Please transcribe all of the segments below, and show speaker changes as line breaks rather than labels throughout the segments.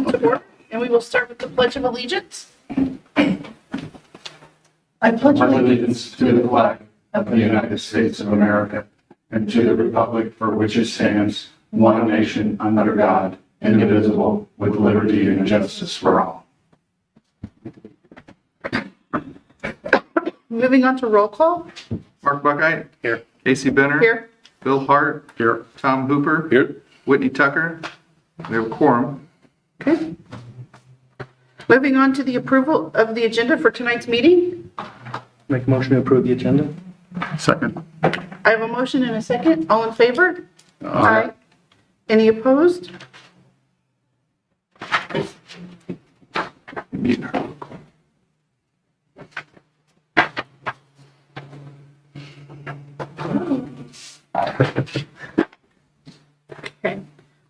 to order, and we will start with the Pledge of Allegiance. I pledge
allegiance to the flag of the United States of America and to the republic for which it stands, one nation under God, indivisible, with liberty and justice for all.
Moving on to roll call.
Mark Buckeye. Here. Casey Benner.
Here.
Bill Hart.
Here.
Tom Hooper.
Here.
Whitney Tucker. We have a quorum.
Okay. Moving on to the approval of the agenda for tonight's meeting.
Make a motion to approve the agenda?
Second.
I have a motion and a second. All in favor? Aye. Any opposed? Okay.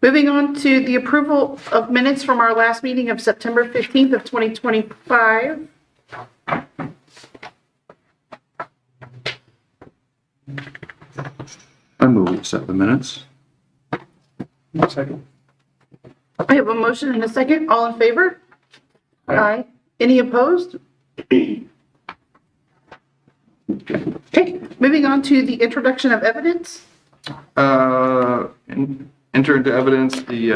Moving on to the approval of minutes from our last meeting of September 15th of 2025.
I move we accept the minutes.
Second.
I have a motion and a second. All in favor? Aye. Any opposed? Okay, moving on to the introduction of evidence.
Enter into evidence the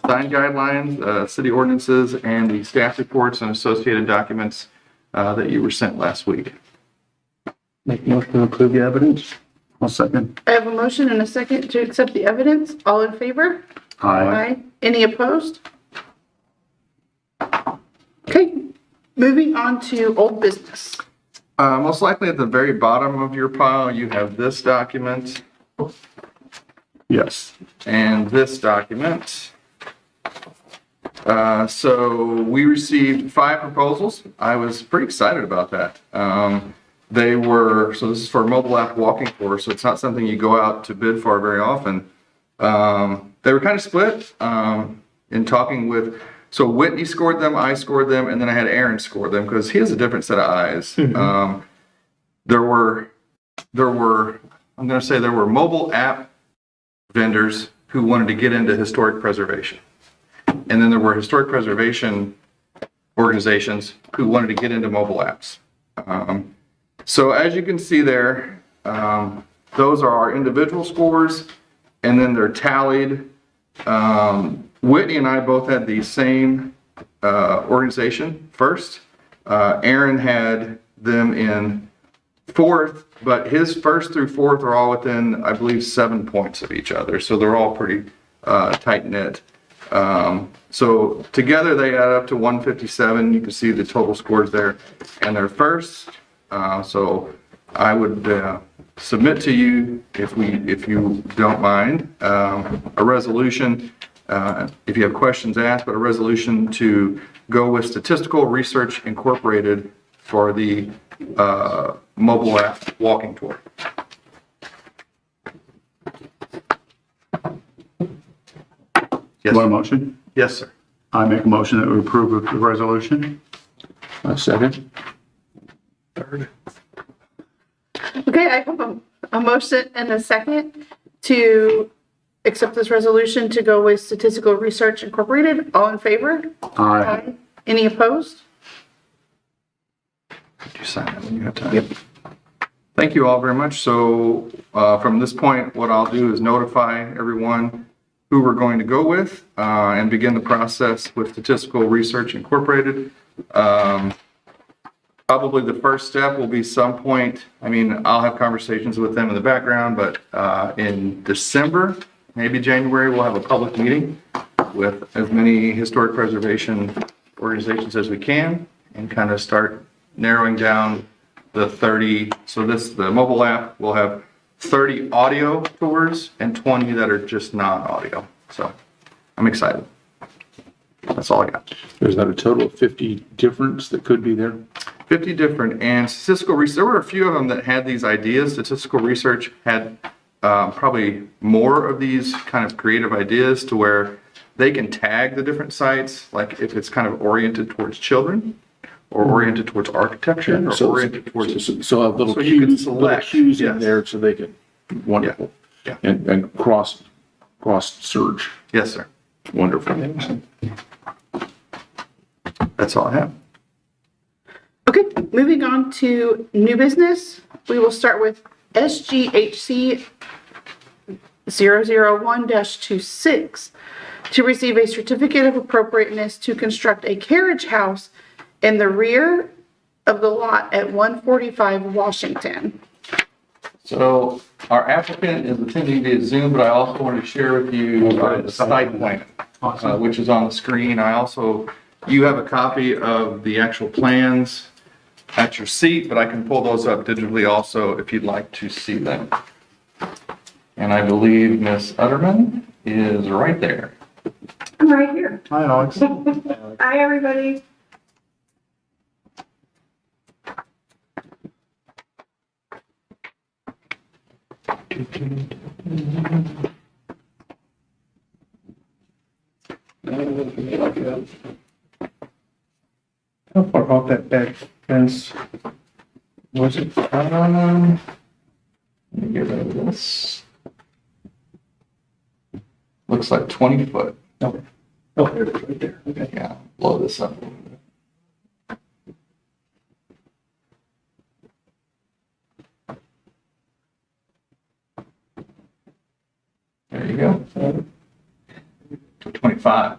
sign guidelines, city ordinances, and the staff reports and associated documents that you were sent last week.
Make a motion to approve the evidence?
I'll second.
I have a motion and a second to accept the evidence. All in favor?
Aye.
Any opposed? Okay, moving on to old business.
Most likely at the very bottom of your pile, you have this document
Yes.
and this document. So we received 5 proposals. I was pretty excited about that. So this is for a mobile app walking tour, so it's not something you go out to bid for very often. They were kind of split in talking with, so Whitney scored them, I scored them, and then I had Aaron score them because he has a different set of eyes. There were mobile app vendors who wanted to get into historic preservation. And then there were historic preservation organizations who wanted to get into mobile apps. So as you can see there, those are our individual scores, and then they're tallied. Whitney and I both had the same organization first. Aaron had them in 4th, but his 1st through 4th are all within, I believe, 7 points of each other. So they're all pretty tight knit. So together they add up to 157. You can see the total scores there, and they're first. So I would submit to you, if you don't mind, a resolution. If you have questions, ask, but a resolution to go with Statistical Research Incorporated for the mobile app walking tour. Yes.
Want a motion?
Yes, sir.
I make a motion that we approve of the resolution. Second.
Third.
Okay, I have a motion and a second to accept this resolution to go with Statistical Research Incorporated. All in favor?
Aye.
Any opposed?
Did you sign that when you have time? Yep. Thank you all very much. So from this point, what I'll do is notify everyone who we're going to go with and begin the process with Statistical Research Incorporated. Probably the first step will be some point, I'll have conversations with them in the background, but in December, maybe January, we'll have a public meeting with as many historic preservation organizations as we can and kind of start narrowing down the 30. So the mobile app will have 30 audio tours and 20 that are just non-audio. So I'm excited. That's all I got.
There's not a total of 50 difference that could be there?
50 different, and statistical research, there were a few of them that had these ideas. Statistical research had probably more of these kind of creative ideas to where they can tag the different sites, like if it's kind of oriented towards children or oriented towards architecture or oriented towards...
So a little
So you can
cues, little
select,
cues in
yes.
there so they can, wonderful.
Yeah.
And cross search,
Yes, sir.
wonderful.
That's all I have.
Okay, moving on to new business. We will start with SGHC 001-26 to receive a certificate of appropriateness to construct a carriage house in the rear of the lot at 145 Washington.
So our applicant is attending via Zoom, but I also want to share with you the site plan, which is on the screen. You have a copy of the actual plans at your seat, but I can pull those up digitally also if you'd like to see them. And I believe Ms. Utterman is right there.
I'm right here.
Hi, Alex.
Hi, everybody.
How far off that back fence was it?
Let me get rid of this. Looks like 20 foot.
Okay. Oh, there it is, right there. Okay.
Yeah, blow this up a little bit. There you go. 25.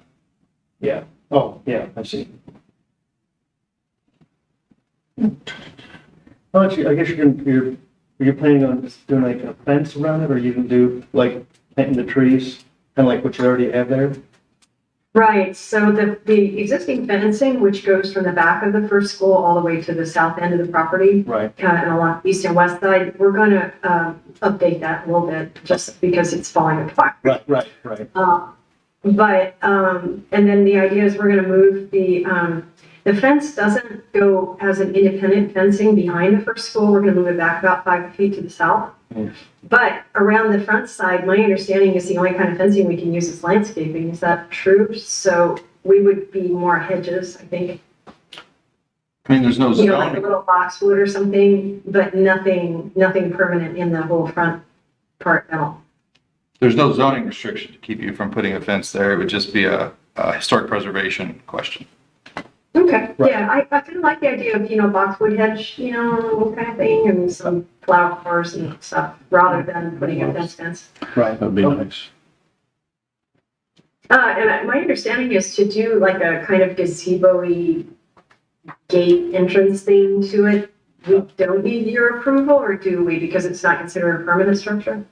Yeah. Oh, yeah, I see. Well, actually, I guess you're planning on just doing like a fence around it, or you can do like planting the trees, kind of like what you already have there?
Right, so the existing fencing, which goes from the back of the first school all the way to the south end of the property,
Right.
and along east and west side, we're gonna update that a little bit, just because it's falling apart.
Right.
And then the idea is we're gonna move the fence doesn't go as an independent fencing behind the first school. We're gonna move it back about 5 feet to the south.
Mm.
But around the front side, my understanding is the only kind of fencing we can use is landscaping. Is that true? So we would be more hedges, I think.
I mean, there's no
You know, like a
zoning.
little boxwood or something, but nothing permanent in the whole front part at all.
There's no zoning restriction to keep you from putting a fence there. It would just be a historic preservation question.
Okay,
Right.
yeah, I kind of like the idea of, boxwood hedge, kind of thing, and some flowers and stuff, rather than putting a fence.
Right.
That'd be
Okay.
nice.
And my understanding is to do like a kind of gazebo-y gate entrance thing to it. We don't need your approval, or do we, because it's not considered a permanent structure?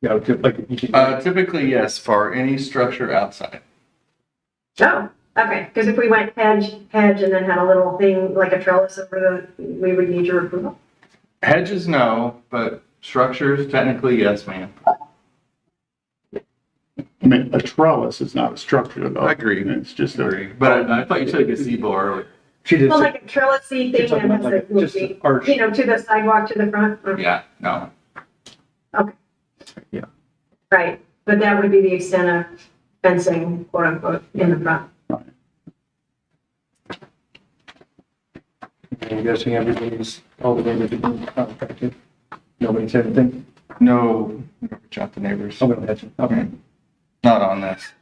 Yeah, like you could-
Typically, yes, for any structure outside.
Oh, okay, because if we went hedge, and then had a little thing, like a trellis over we would need your approval?
Hedges, no, but structures, technically, yes, ma'am.
I mean, a trellis is not a structure though.
I agree.
It's just a,
But I thought you said gazebo earlier.
She did.
Well,
say-
like a trellisy
You're
thing
talking
that
about
has
like
a
just an
gate,
arch.
to the sidewalk to the front? Or-
Yeah, no.
Right, but that would be the extent of fencing, quote unquote, in the front.
I'm guessing everybody's, all the neighbors have been contacted. Nobody said anything?
No, reach out to neighbors.
Oh, we don't have to. Okay.
Not on this.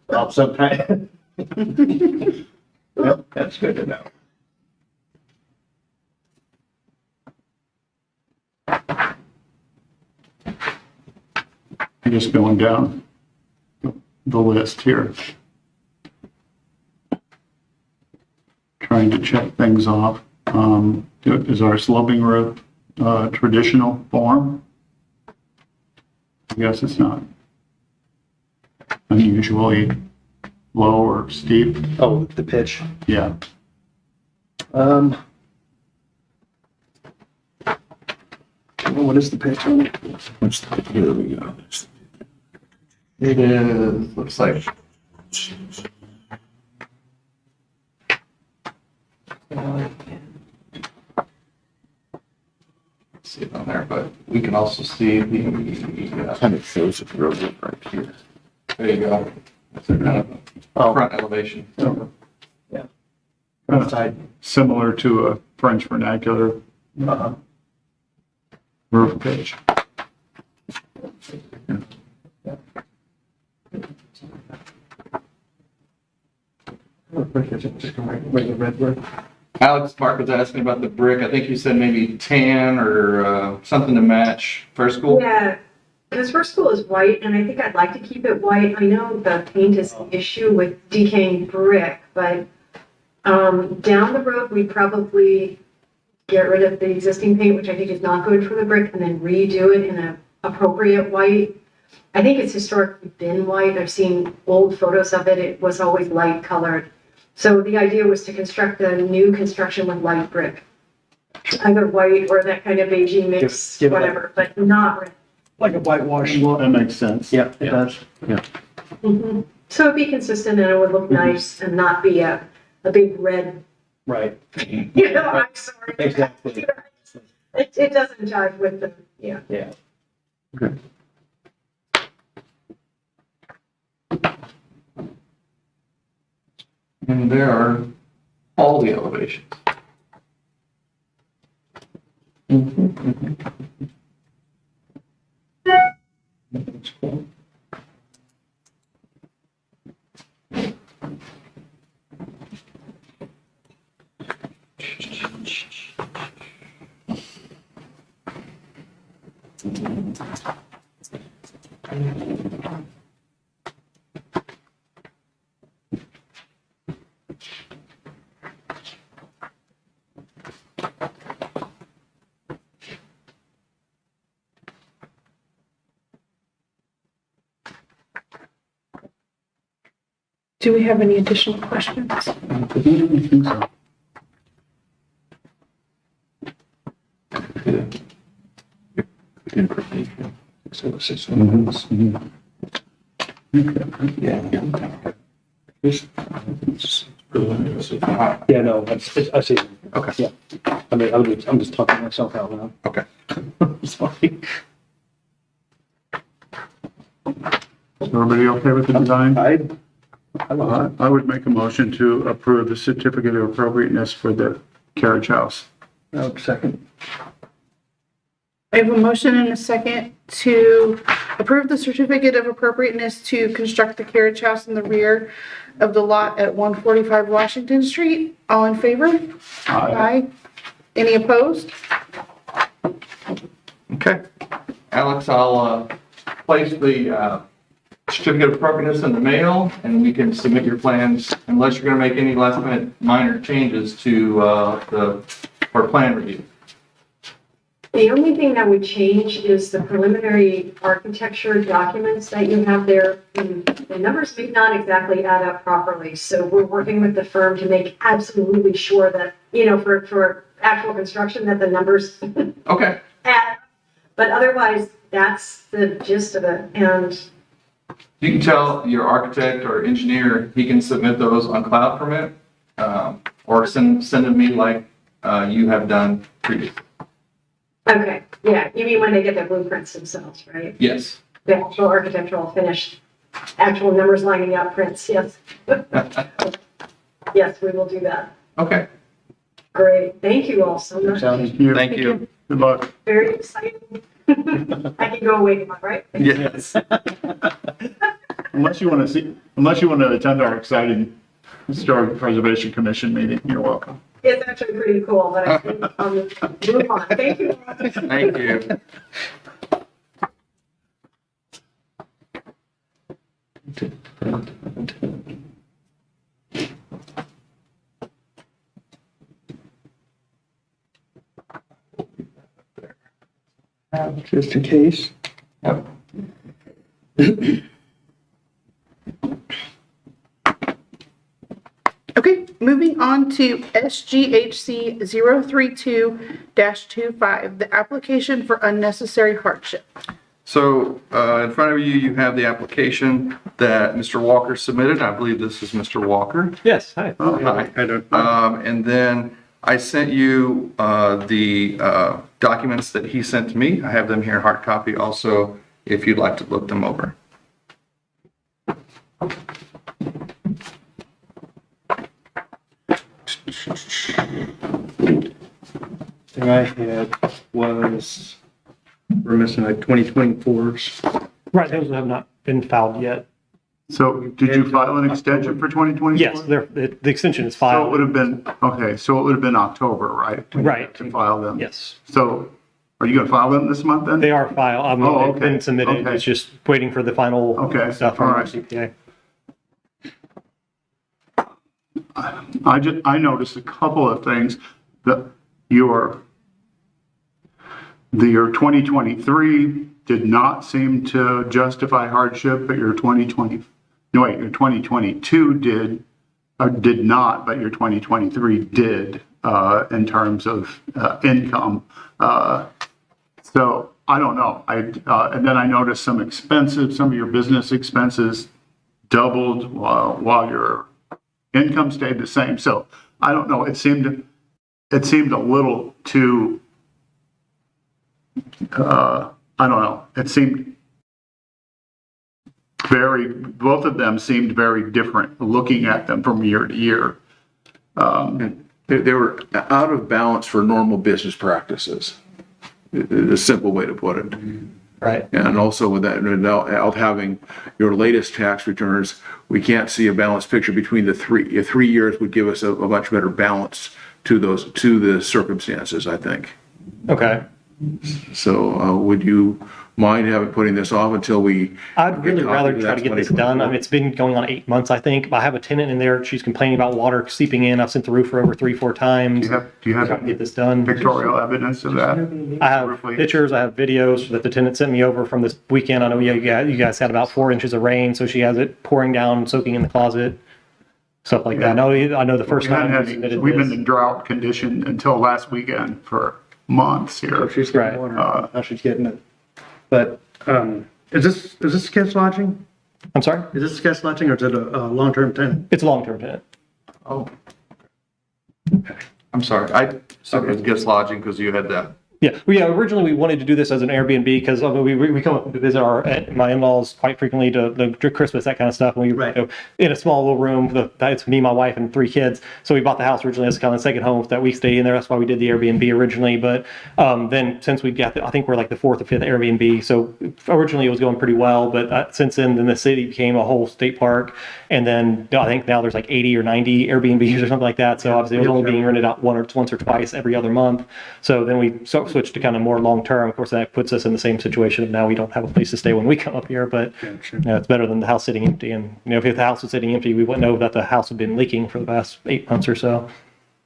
Well, sometime. Yep, that's good to know.
just going down the list here. Trying to check things off. Is our sloping roof traditional form? I guess it's not unusually low or steep.
Oh, the pitch.
Yeah.
What is the pitch?
Here we go.
It is, looks like. See it on there, but we can also see the,
Kind of shows the road right here.
there you go. That's a kind of
Oh.
front elevation.
Outside.
Similar to a French vernacular
Uh-huh.
roof pitch.
or brick, is it just regular red brick?
Alex Mark was asking about the brick. I think you said maybe tan or something to match first school.
Yeah, because first school is white, and I think I'd like to keep it white. I know the paint is an issue with decaying brick, but down the road, we'd probably get rid of the existing paint, which I think is not good for the brick, and then redo it in an appropriate white. I think it's historically been white. I've seen old photos of it. It was always light colored. So the idea was to construct a new construction with light brick. Either white or that kind of beigey mix,
Give it like-
whatever, but not red.
Like a whitewash look.
That makes sense.
Yeah, it does.
Mhm. So it'd be consistent and it would look nice and not be a big red,
Right,
you know, I'm sorry.
exactly.
It doesn't jive with the, yeah.
Yeah.
And there are all the elevations.
That's cool.
Do we have any additional questions?
I think so.
Information. So this is. Yeah.
Yeah, no, I see.
Okay.
Yeah. I mean, I'm just talking to myself out loud.
Okay.
Sorry.
Is everybody okay with the design?
I love it.
I would make a motion to approve the certificate of appropriateness for the carriage house.
Second.
I have a motion and a second to approve the certificate of appropriateness to construct the carriage house in the rear of the lot at 145 Washington Street. All in favor? Aye. Any opposed?
Okay. Alex, I'll place the certificate of appropriateness in the mail, and we can submit your plans unless you're going to make any last minute minor changes to our plan review.
The only thing that would change is the preliminary architecture documents that you have there. The numbers may not exactly add up properly, so we're working with the firm to make absolutely sure that, you know, for actual construction, that the numbers
Okay.
add. But otherwise, that's the gist of it. And
You can tell your architect or engineer, he can submit those on cloud permit, or send them me like you have done previously.
okay, yeah, you mean when they get their blueprints themselves, right?
Yes.
The actual architectural finished, actual numbers lining up prints, yes. Yes, we will do that.
Okay.
Great, thank you all so much.
Thank you.
Thank you.
Good luck.
Very exciting. I can go away tomorrow, right?
Yes.
Unless you want to attend our exciting Historic Preservation Commission meeting, you're welcome.
It's actually pretty cool, but I think I'll move on. Thank you.
Thank you.
Just in case.
Yep.
Okay, moving on to SGHC 032-25, the application for unnecessary hardship.
So in front of you, you have the application that Mr. Walker submitted. I believe this is Mr. Walker.
Yes, hi.
Oh,
Hi.
I don't,
And then I sent you the documents that he sent to me. I have them here in hard copy also, if you'd like to look them over.
Thing I had was, we're missing like 2024s.
Right, those have not been filed yet.
So did you file an extension for 2024?
Yes, the extension is
So it
filed.
would have been, okay, so it would have been October, right? When you
Right.
had to file them?
Yes,
So are you going to file them this month then?
they are filed. I mean,
Oh,
they've been
okay,
submitted.
okay.
It's just waiting for the final
Okay,
stuff from
all
our
right.
CPA.
I noticed a couple of things that your 2023 did not seem to justify hardship, but your 2022 did not, but your 2023 did, in terms of, income. So I don't know. And then I noticed some of your business expenses doubled while your income stayed the same. So I don't know. It seemed a little too, I don't know. It seemed both of them seemed very different looking at them from year to year.
They were out of balance for normal business practices. A simple way to put it.
Right.
And also with that, without having your latest tax returns, we can't see a balanced picture between the three. 3 years would give us a much better balance to the circumstances, I think.
Okay.
So would you mind putting this off until we?
I'd really
get a
rather
copy of
try
that
to get this done. I mean, it's been going on 8 months, I think. I have a tenant in there. She's complaining about water seeping in. I've sent the roofer over 3-4 times.
Do you have
Try to get this done.
pictorial evidence of that?
I have pictures, I have videos that the tenant sent me over from this weekend. I know you guys had about 4 inches of rain, so she has it pouring down, soaking in the closet, stuff like that. I know the first time we submitted
We've been
this.
in drought condition until last weekend for months
So
here.
she's
Right.
getting water, how she's getting it. But, is this guest lodging?
I'm sorry?
Is this guest lodging or is it a long-term tenant?
It's a long-term tenant.
I'm sorry. I said it was guest lodging because you had that.
Yeah, originally we wanted to do this as an Airbnb because we come up to visit my in-laws quite frequently to Christmas, that kind of stuff. And we
Right.
in a small little room. It's me, my wife, and 3 kids. So we bought the house originally as kind of a second home that we stay in there. That's why we did the Airbnb originally. But then since we got, I think we're like the 4th or 5th Airbnb. So originally it was going pretty well, but since then the city became a whole state park, and then I think now there's like 80 or 90 Airbnbs or something like that. So obviously it was only being rented out once or twice every other month. So then we switched to kind of more long term. Of course, that puts us in the same situation of now we don't have a place to stay when we come up here. But it's better than the house sitting empty. And if the house was sitting empty, we wouldn't know that the house had been leaking for the past 8 months or so.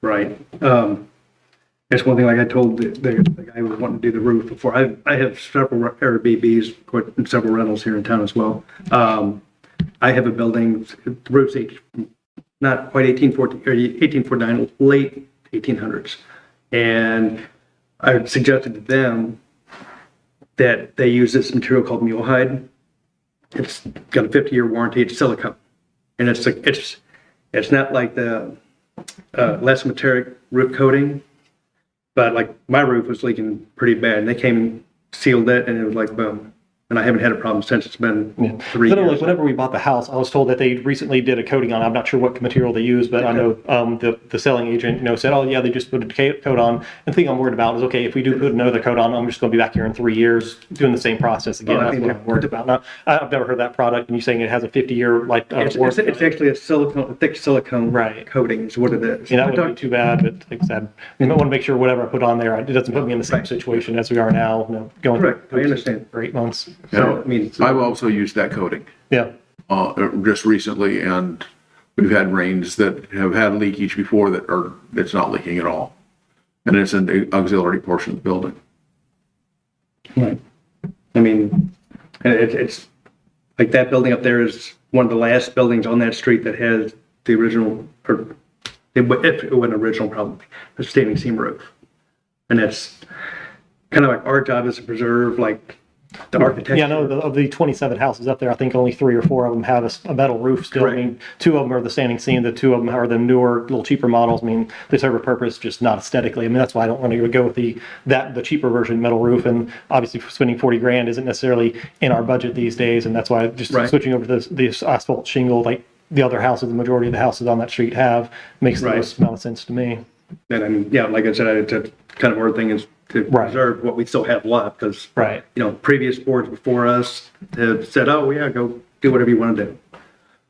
Right. That's one thing, like I told the guy who was wanting to do the roof before, I have several Airbnbs and several rentals here in town as well. I have a building, the roof's not quite 1814 or 1849, late 1800s. And I suggested to them that they use this material called mule hide. It's got a 50-year warranty. It's silicone, and it's not like the less-metallic roof coating, but like my roof was leaking pretty bad, and they came and sealed it, and it was like boom. And I haven't had a problem since. It's been 3
Literally,
years.
whenever we bought the house, I was told that they recently did a coating on it. I'm not sure what material they use, but I know the selling agent said, oh yeah, they just put a coat on. And the thing I'm worried about is, okay, if we do put another coat on, I'm just going to be back here in 3 years doing the same process again.
Well, I
That's
mean,
what I'm worried about. Now, I've never heard that product, and you saying it has a 50-year
It's actually a thick silicone
Right.
coating is what it is.
that wouldn't be too bad, but like I said, I want to make sure whatever I put on there, it doesn't put me in the same situation as we are now, going
Correct.
through
I understand.
for 8 months.
So, I mean,
I've also used that coating
Yeah.
just recently, and we've had rains that have had leakage before it's not leaking at all. And it's in the auxiliary portion of the building.
right. I mean, it's like that building up there is one of the last buildings on that street that has the original, or if it wasn't original, probably the standing seam roof. And that's kind of like our job is to preserve like the architecture.
Yeah, no, of the 27 houses up there, I think only 3 or 4 of them have a metal roof still.
Correct.
I mean, 2 of them are the standing seam, the 2 of them are the newer, little cheaper models. I mean, they serve a purpose, just not aesthetically. I mean, that's why I don't want to go with the cheaper version metal roof. And obviously spending 40 grand isn't necessarily in our budget these days. And that's why just
Right.
switching over to this asphalt shingle, like the other houses, the majority of the houses on that street have, makes the
Right.
most amount of sense to me.
And I mean, yeah, like I said, it's a kind of our thing is to
Right.
preserve what we still have left because,
Right.
previous boards before us have said, oh, yeah, go do whatever you want to do.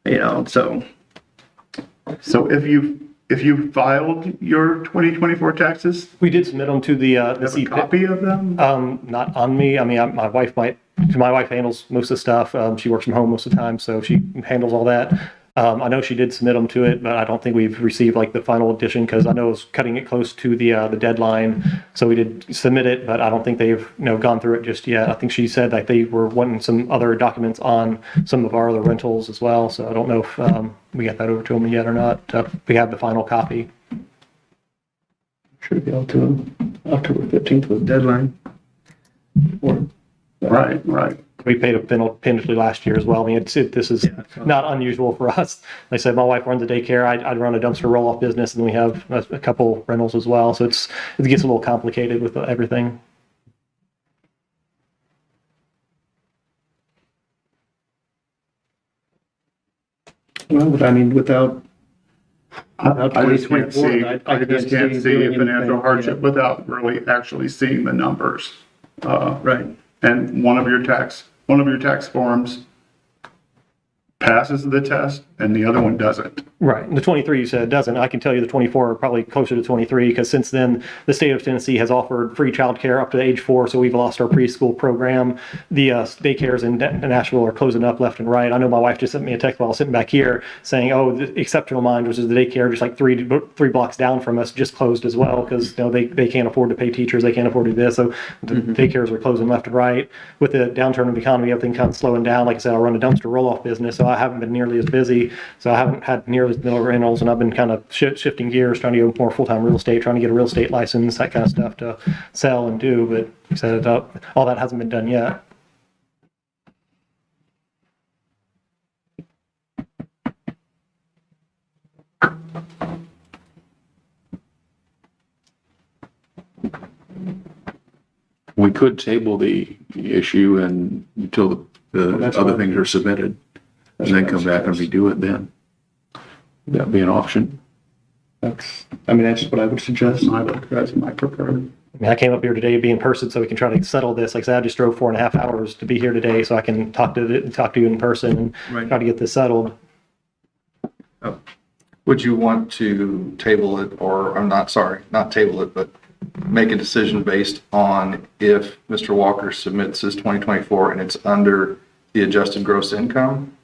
you know, so.
So if you filed your 2024 taxes,
We did submit them to the
have a
CPIC.
copy of them?
Not on me. I mean, my wife handles most of the stuff. She works from home most of the time, so she handles all that. I know she did submit them to it, but I don't think we've received like the final edition because I know it's cutting it close to the deadline. So we did submit it, but I don't think they've gone through it just yet. I think she said like they were wanting some other documents on some of our other rentals as well. So I don't know if we got that over to them yet or not. We have the final copy.
Should be able to, October 15th was the deadline.
Right.
We paid a penalty last year as well. I mean, this is not unusual for us. Like I said, my wife runs a daycare. I run a dumpster roll-off business, and we have a couple rentals as well. So it gets a little complicated with everything.
Well, but I mean, without
I just can't
2024,
see,
I
I just can't see
doing
a financial
anything,
hardship without really actually seeing the numbers.
Right.
And one of your tax forms passes the test and the other one doesn't.
Right. The 23 you said doesn't. I can tell you the 24 are probably closer to 23 because since then the state of Tennessee has offered free childcare up to age 4. So we've lost our preschool program. The daycares in Nashville are closing up left and right. I know my wife just sent me a text while I was sitting back here saying, "Oh, the Exceptional Mind, which is the daycare just like three blocks down from us, just closed as well because they can't afford to pay teachers. They can't afford to do this. So the daycares are closing left and right. With the downturn of the economy, everything kind of slowing down. Like I said, I run a dumpster roll-off business, so I haven't been nearly as busy. So I haven't had nearly as many rentals, and I've been kind of shifting gears, trying to go more full-time real estate, trying to get a real estate license, that kind of stuff to sell and do. But like I said, all that hasn't been done yet.
We could table the issue and until the
that's
other
fine.
things are submitted, and then come back and redo it then. That'd be an option.
That's what I would suggest.
That's my preferred.
I mean, I came up here today to be in person so we can try to settle this. Like I said, I just drove 4.5 hours to be here today so I can talk to you in person and
Right.
try to get this settled.
Would you want to table it or, I'm not, sorry, not table it, but make a decision based on if Mr. Walker submits his 2024 and it's under the adjusted gross income?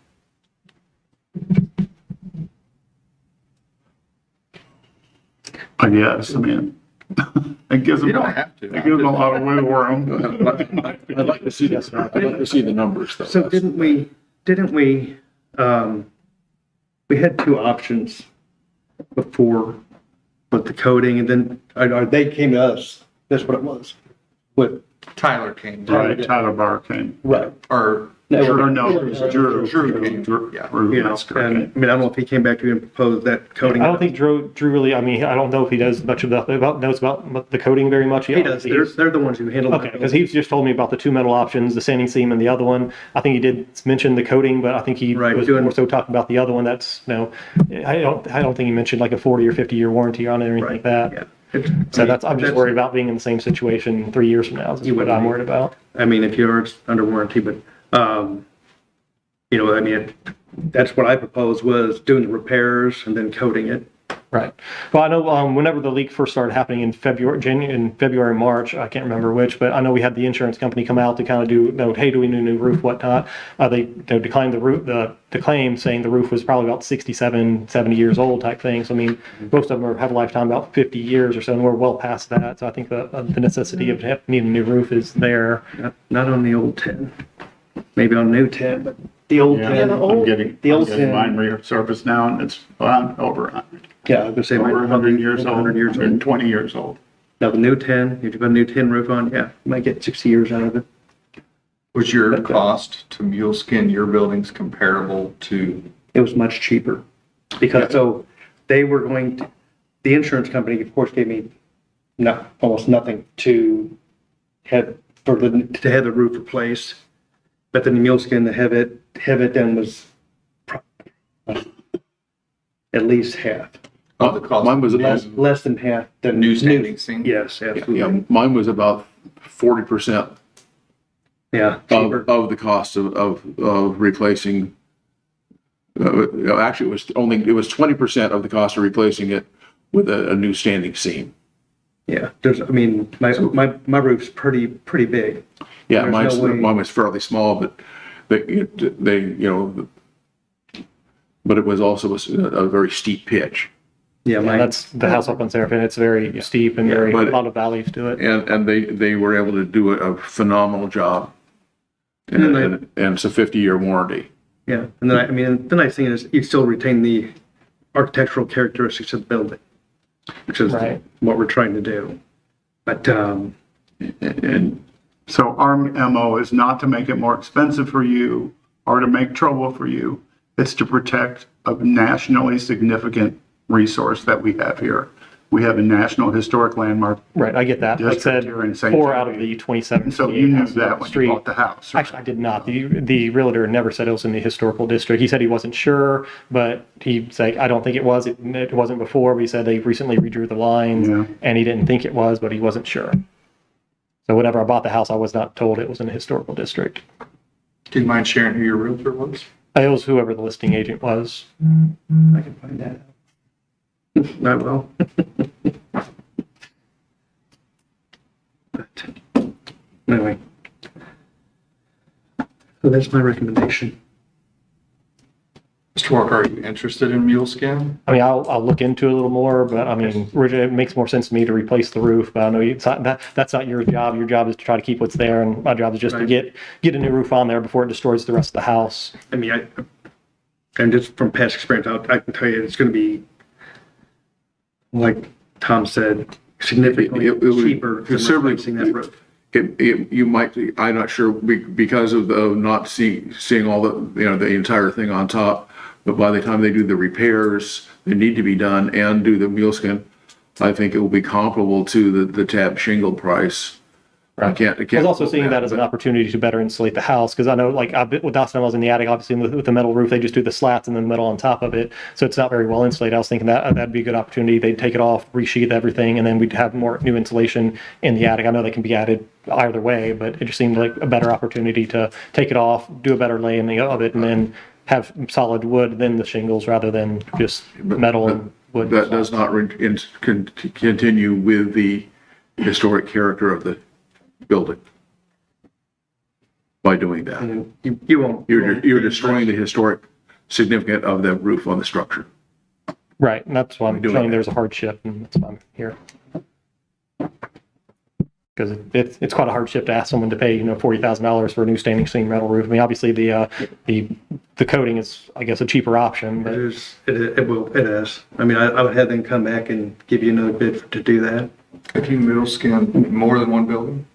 I guess, I mean, it gives them,
You don't have to.
it gives them a lot of wiggle room.
I'd like to see this, I'd like to see the numbers though.
So didn't we, we had two options before with the coding and then, or they came to us. That's what it was. What?
Tyler came.
Right, Tyler Barr came.
Right.
Or
Or no, it was Drew.
Drew came. Yeah.
Drew,
You know,
that's correct.
and I mean, I don't know if he came back to you and proposed that coding.
I don't think Drew really, I mean, I don't know if he does much knows about the coding very much.
He does. They're the ones who handle
Okay, because he's just told me about the two metal options, the sanding seam and the other one. I think he did mention the coating, but I think he
Right,
was more so talking about the other one. That's I don't think he mentioned like a 40 or 50 year warranty on it or anything like that.
Yeah.
So I'm just worried about being in the same situation 3 years from now. Is what I'm worried about.
I mean, if you're under warranty, but, you know, I mean, that's what I proposed was doing the repairs and then coating it.
Right. Well, I know whenever the leak first started happening in February, March, I can't remember which, but I know we had the insurance company come out to kind of do, hey, do we need a new roof, whatnot. They declined the claim, saying the roof was probably about 67, 70 years old type thing. So, I mean, most of them have a lifetime about 50 years or so, and we're well past that. So I think the necessity of needing a new roof is there.
Not on the old 10, maybe on new 10, but the old 10.
the
I'm
old-
getting mine resurfaced now and it's over 100.
Yeah, I was gonna say.
Over 100 years old,
100 years old.
120 years old.
Now the new 10, if you put a new 10 roof on, yeah, you might get 60 years out of it.
Was your cost to muleskin your buildings comparable to?
It was much cheaper. Because so they were going to, the insurance company, of course, gave me almost nothing to have the roof replaced. But then the muleskin, to have it done was at least half,
Of the cost.
Mine was
less than half than
New standing seam?
Yes, absolutely.
Yeah, mine was about 40%
Yeah, cheaper.
of the cost of replacing Actually, it was 20% of the cost of replacing it with a new standing seam.
Yeah, my roof's pretty big.
Yeah,
There's no way-
mine was fairly small, but but it was also a very steep pitch.
Yeah,
Yeah, that's the house up on Seraphin. It's very steep and a
but-
lot of valleys to it.
And they were able to do a phenomenal job.
And
And it's a 50-year warranty.
yeah, and then the nice thing is you still retain the architectural characteristics of the building, which is
Right.
what we're trying to do. But,
And
So our MO is not to make it more expensive for you or to make trouble for you. It's to protect a nationally significant resource that we have here. We have a national historic landmark.
Right, I get that. Like I
District
said,
here in St.
4 out of
Genevieve.
the 27.
And so you knew that when you bought the house. right?
Actually, I did not. The realtor never said it was in the historical district. He said he wasn't sure, but he's like, I don't think it was. It wasn't before, but he said they recently redrew the lines,
Yeah.
and he didn't think it was, but he wasn't sure. So whenever I bought the house, I was not told it was in the historical district.
Do you mind sharing who your realtor was?
It was whoever the listing agent was.
I can find that out. I will. But, anyway. So that's my recommendation.
Mr. Walker, are you interested in muleskin?
I mean, I'll look into it a little more, but I mean, it makes more sense to me to replace the roof. But I know it's not, that's not your job. Your job is to try to keep what's there, and my job is just to
Right.
get a new roof on there before it destroys the rest of the house.
I mean, and just from past experience, I can tell you it's going to be, like Tom said, significantly
It would
cheaper than
considerably-
replacing that roof.
you might, I'm not sure, because of the not seeing all the entire thing on top, but by the time they do the repairs that need to be done and do the muleskin, I think it will be comparable to the tab shingle price. I can't.
I was also seeing that as an
but-
opportunity to better insulate the house, because I know, like, with Dawson, I was in the attic, obviously with the metal roof, they just do the slats and then metal on top of it, so it's not very well insulated. I was thinking that'd be a good opportunity. They'd take it off, resheath everything, and then we'd have more new insulation in the attic. I know they can be added either way, but it just seemed like a better opportunity to take it off, do a better laying of it, and then have solid wood than the shingles rather than just metal and wood.
That does not continue with the historic character of the building by doing that.
And you won't.
You're destroying the historic significance of the roof on the structure.
Right, and that's why I'm
doing
showing
that.
there's a hardship, and that's why I'm here. Because it's quite a hardship to ask someone to pay, $40,000 for a new standing seam metal roof. I mean, obviously the coating is, I guess, a cheaper option, but
It is. I mean, I would have them come back and give you another bid to do that.
Have you muleskin more than one building?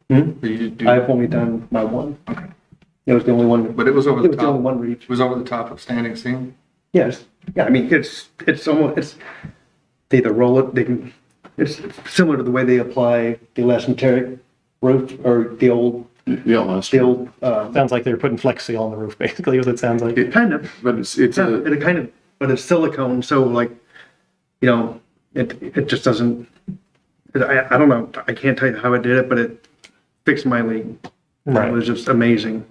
I've only done my one.
Okay.
It was the only one.
But it was over
It
the
was the only
top,
one reach.
it was over the top of standing seam?
Yes. Yeah, I mean, it's they either roll it, it's similar to the way they apply the elastic roof or the old,
sounds like they're putting Flex Seal on the roof, basically, what it sounds like.
kind of,
But it's
but it's silicone, so like, it just doesn't, I don't know, I can't tell you how I did it, but it fixed my leak.
Right.
It was just amazing.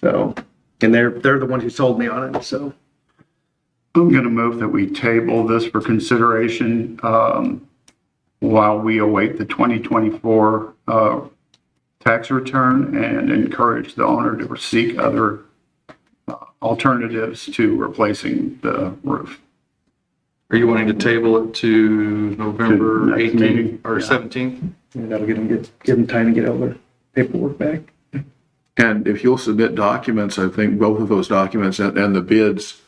So, and they're the ones who sold me on it, so.
I'm going to move that we table this for consideration while we await the 2024 tax return and encourage the owner to seek other alternatives to replacing the roof.
Are you wanting to table it to November
To next
18th
meeting,
or
yeah.
17th?
And that'll give them time to get all their paperwork back.
And if you'll submit documents, I think both of those documents and the bids,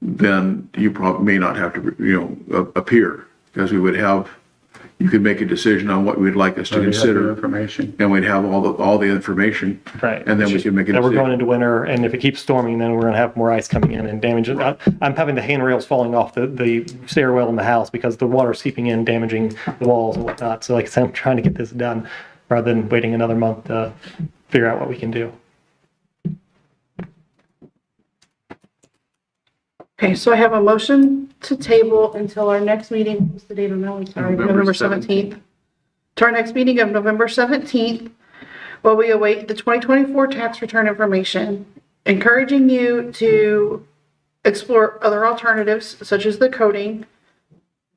then you probably may not have to, appear, because you could make a decision on what we'd like us to
So you have the
consider,
information.
and we'd have all the information.
Right.
And then we can make a
Now we're going
decision.
into winter, and if it keeps storming, then we're gonna have more ice coming in and damage it. I'm having the handrails falling off the stairwell in the house because the water's seeping in, damaging the walls and whatnot. So like I said, I'm trying to get this done rather than waiting another month to figure out what we can do.
Okay, so I have a motion to table until our next meeting. What's the date on that one? Sorry,
November
November 17th. To our next meeting of November 17th, while we await the 2024 tax return information, encouraging you to explore other alternatives such as the coating,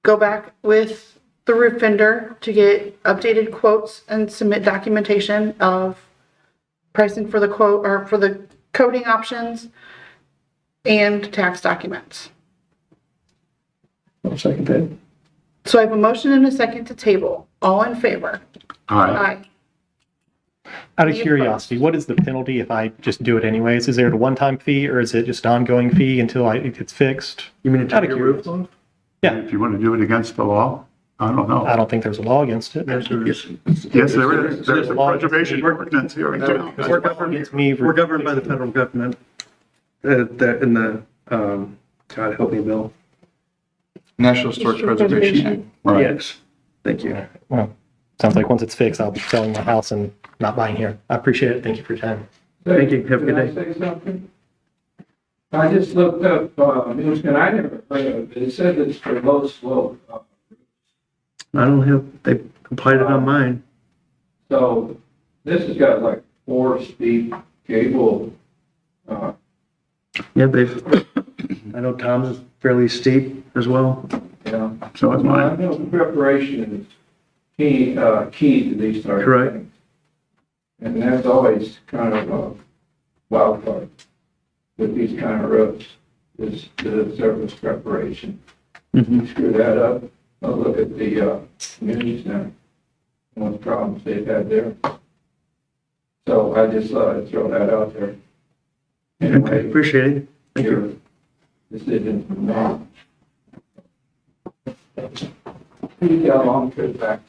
go back with the roof vendor to get updated quotes and submit documentation of pricing for the quote or for the coating options and tax documents.
I'll second that.
So I have a motion and a second to table. All in favor?
All right.
Aye.
Out of
Any
curiosity, what is the penalty if I just do it anyways? Is there a one-time fee or is it just an ongoing fee until it gets fixed?
You mean to
Out
take
of
your roof
curiosity.
off?
Yeah.
If you want to do it against the law, I don't know.
I don't think there's a law against it.
Yes, there is. There's a preservation ordinance here in town.
We're governed,
Against me for-
we're governed by the federal government. In the, God help me, Bill.
National Historic Preservation Act.
Right.
Yes. Thank you.
Well, sounds like once it's fixed, I'll be selling my house and not buying here. I appreciate it. Thank you for your time.
Thank you. Have a good
Can
day.
I say something? I just looked up, news, and I never heard of it. It said it's for low slope.
I don't have, they applied it on mine.
So this has got like 4-speed cable.
Yeah, they've, I know Tom's is fairly steep as well.
Yeah.
So is
Well, I
mine.
know preparation is key to these sort of
Correct.
things. And that's always kind of a wild card with these kind of roads, is the surface preparation. You screw that up, I'll look at the community center, and what problems they've had there. So I just thought I'd throw that out there.
Okay,
Anyway,
appreciate it. Thank
your
you.
decision from now. You got a long trip back.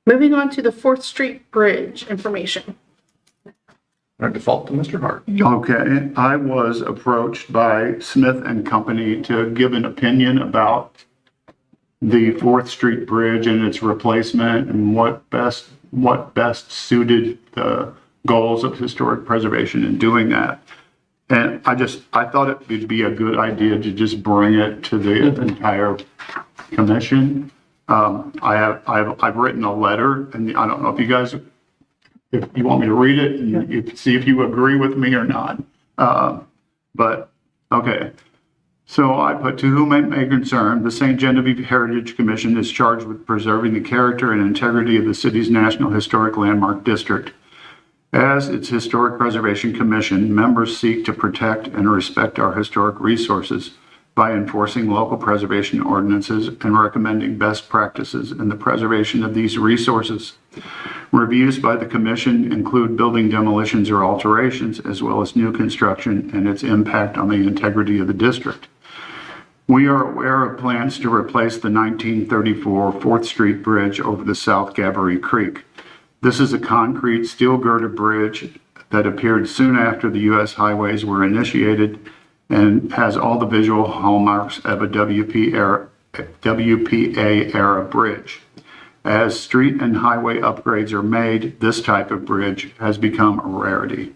Moving on to the 4th Street Bridge information.
I default to Mr. Hart.
Okay, I was approached by Smith and Company to give an opinion about the 4th Street Bridge and its replacement and what best suited the goals of historic preservation in doing that. And I thought it would be a good idea to just bring it to the entire commission. I've written a letter, and I don't know if you guys, if you want me to read it and you see if you agree with me or not. But, okay. So I put, to whom it may concern, the St. Genevieve Heritage Commission is charged with preserving the character and integrity of the city's National Historic Landmark District. As its Historic Preservation Commission, members seek to protect and respect our historic resources by enforcing local preservation ordinances and recommending best practices in the preservation of these resources. Reviews by the commission include building demolitions or alterations, as well as new construction and its impact on the integrity of the district. We are aware of plans to replace the 1934 4th Street Bridge over the South Gabourey Creek. This is a concrete steel girder bridge that appeared soon after the U.S. highways were initiated and has all the visual hallmarks of a WPA era bridge. As street and highway upgrades are made, this type of bridge has become a rarity.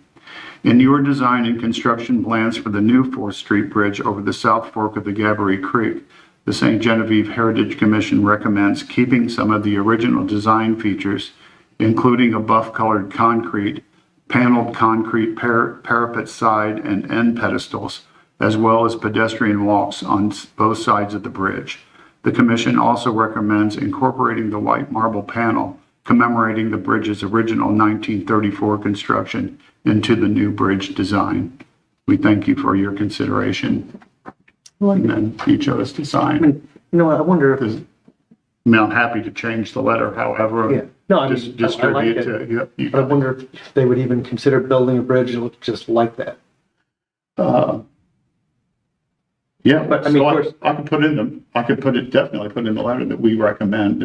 In your design and construction plans for the new 4th Street Bridge over the South Fork of the Gabourey Creek, the St. Genevieve Heritage Commission recommends keeping some of the original design features, including a buff-colored concrete, paneled concrete parapet side and end pedestals, as well as pedestrian walks on both sides of the bridge. The commission also recommends incorporating the white marble panel commemorating the bridge's original 1934 construction into the new bridge design. We thank you for your consideration. And then each of us to sign.
You know, I wonder if,
I mean, I'm happy to change the letter, however.
yeah, no, I mean, I like
Distribute
it.
to, you.
But I wonder if they would even consider building a bridge that looked just like that.
Yeah,
But, I mean,
so
of course-
I could definitely put in the letter that we recommend,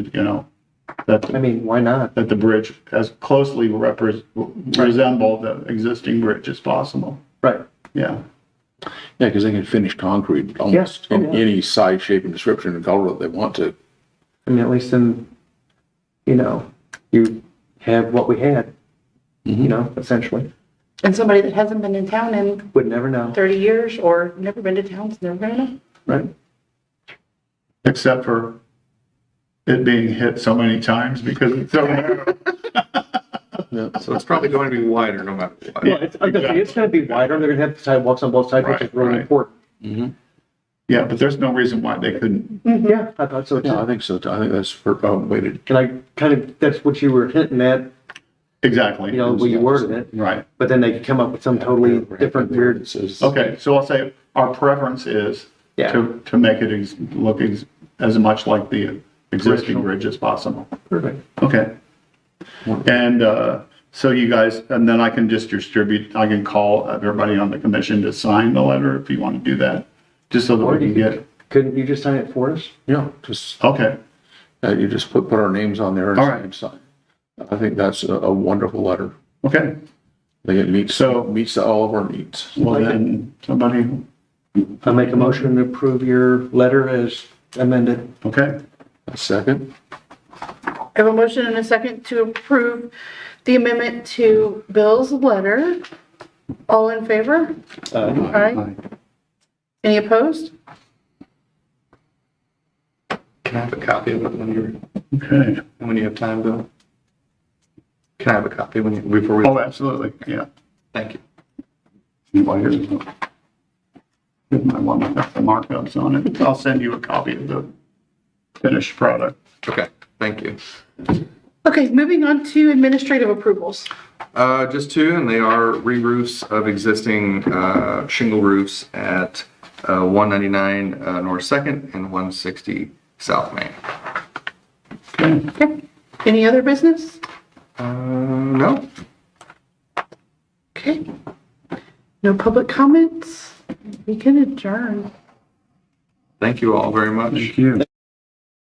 that
I mean, why not?
the bridge as closely resemble the existing bridge as possible.
Right.
Yeah.
Yeah, because they can finish concrete almost
Yeah. Oh,
in
yeah.
any size, shape, and description and color that they want to.
I mean, at least in, you have what we had, essentially.
And somebody that hasn't been in town in
Would never know,
30 years or never been to town's never gonna know.
right?
Except for it being hit so many times because it's so narrow.
So it's probably going to be wider no matter what.
Well, it's gonna be wider, they're gonna have sidewalks on both sides, which is really
Right.
important.
Yeah, but there's no reason why they couldn't.
Yeah, I thought so
Yeah, I
too.
think so. I think that's weighted.
And I kind of, that's what you were hinting at,
Exactly.
you know, when you worded it,
Right.
but then they could come up with some totally different weird.
Okay, so I'll say our preference is
Yeah.
to make it look as much like the existing
Original.
bridge as possible.
Perfect.
Okay. And so you guys, and then I can just distribute, I can call everybody on the commission to sign the letter if you want to do that, just so that we can get,
Couldn't you just sign it for us?
Yeah, just,
okay,
you just put our names on there
All right.
and sign. I think that's a wonderful letter.
okay.
I think it meets
So-
all of our needs.
Well, then, somebody,
I make a motion to approve your letter as amended.
okay,
A second?
I have a motion and a second to approve the amendment to Bill's letter. All in favor? Aye. Any opposed?
Can I have a copy of it
okay.
when you have time, Bill? Can I have a copy before we?
Oh, absolutely, yeah.
Thank you.
Well, here's my one that got the markups on it. I'll send you a copy of the finished product.
Okay, thank you.
Okay, moving on to administrative approvals.
Just two, and they are re-roofs of existing shingle roofs at 199 North Second and 160 South Main.
Okay.
Okay, any other business?
No,
Okay. No public comments? We can adjourn.
thank you all very much.
Thank you.